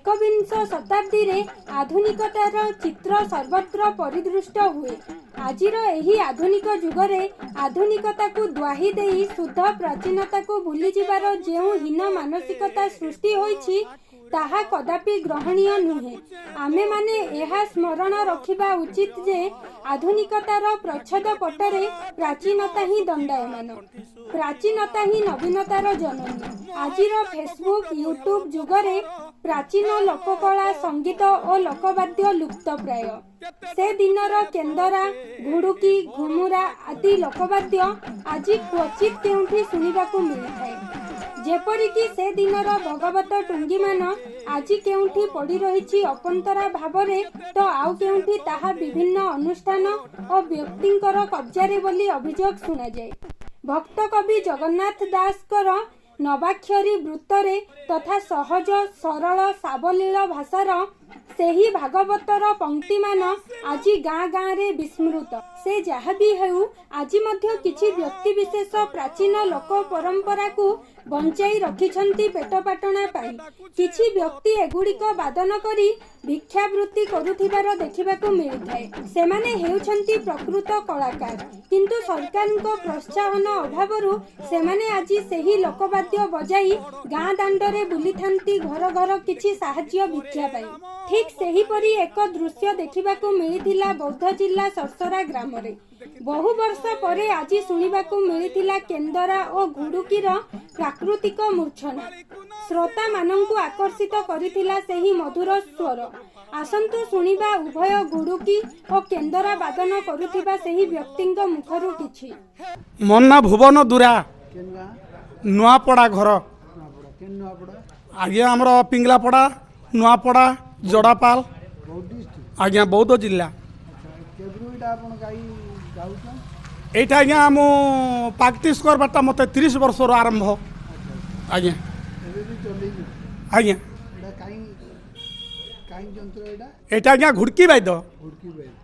एकविंश शताब्दी रे आधुनिकतार चित्र सर्वत्र परिदृष्ट हुए। आजिर एही आधुनिक जुगरे आधुनिकता को द्वाही देई शुद्ध प्राचीनता को भूली जिबार जेउ हीन मानसिकता सृष्टि होईछि ताहा कदापि ग्रहणीय नुहे। आमे माने एहा स्मरण रखिबा उचित जे आधुनिकतार प्रच्छद पटरे प्राचीनता ही दंडायमान, प्राचीनता ही नवीनतार जननी। आजिर फेसबुक यूट्यूब जुगरे प्राचीन लोककला संगीत और लोकवाद्य लुप्त प्राय। से दिनर केंदरा घुड़ुकी घुमुरा आदि लोकवाद्य आज क्वचित केउठी सुनिबाकू मिलिथाए। जेपरिकी से दिनर भगवत टुंगी मान आज केउठी पड़ी रही अपंतरा भावरे तो आउ केउठी ताहा विभिन्न अनुष्ठान और व्यक्तिंकर कब्जारे बोली अभियोग सुना जाए। भक्त कवि जगन्नाथ दासकर नवाक्षरी वृत्तरे तथा सहज सरल सावलील भाषार सेही भागवतर पंक्ति मान आज गाँ गाँ रे विस्मृत। से जहा भी हेउ आज मध्य किछि व्यक्ति विशेष प्राचीन लोक परंपरा को बंचाई रखिछंती पेटपाटना पाई। किछि व्यक्ति एगुड़िक वादन करी भिक्षावृत्ति करुथिबार देखिबाकू मिलिथाए। सेमाने हेउछंती प्रकृत कलाकार, किंतु सरकारक प्रोत्साहन अभावरु सेमाने आज सेही लोकवाद्य बजाई गाँ दांडरे बुलिथांती घर घर किछि साहाय्य भिक्षा पाई। ठीक सेहीपरि एक दृश्य देखिबाकू मिलिथिला बौद्ध जिला सरसरा ग्राम रे। बहु वर्ष परे आज सुनिबाकू मिलिथिला केंदरा और घुड़ुकीर प्राकृतिक मूर्छना। श्रोता मानंकु आकर्षित करिथिला सेही मधुर स्वर। आसंतु सुनिबा उभय घुड़ुकी और केंदरा वादन करुथिबा सेही व्यक्तिंक मुखरु किछि। मन्ना भुवन दुरा नुआपड़ा घर आज्ञा हमर पिंगलापड़ा नुआपड़ा जोड़ापाल आज्ञा बौद्ध जिला। एटा आज्ञा मु प्रैक्टिस करबाटा मते 30 वर्ष आरंभ आज्ञा आज्ञा एटा आज्ञा घुड़की बाइद।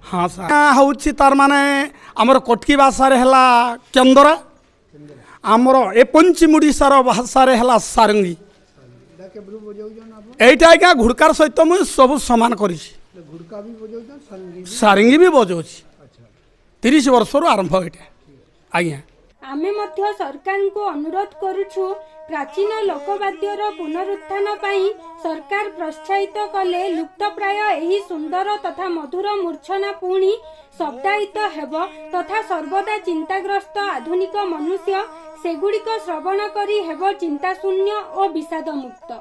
हाँ सर हूँ तार माने आमर कटकी भाषा हला केंदरा, आमर ए पश्चिम ओडिशार भाषा हला सारंगी। एटा आज्ञा घुड़कार सहित मुझे सब सामान करी सारंगी भी बजाऊँ 30 वर्ष आरंभ एटा आज्ञा। आमे मध्य सरकार को अनुरोध करुछु प्राचीन लोकवाद्यर पुनरुत्थान पाई सरकार प्रोत्साहित कले लुप्तप्राय एही सुंदर तथा मधुर मूर्छना पुणी शब्दायित हेब तथा सर्वदा चिंताग्रस्त आधुनिक मनुष्य सेगुड़िक श्रवण करी हेब चिंताशून्य और विषाद मुक्त।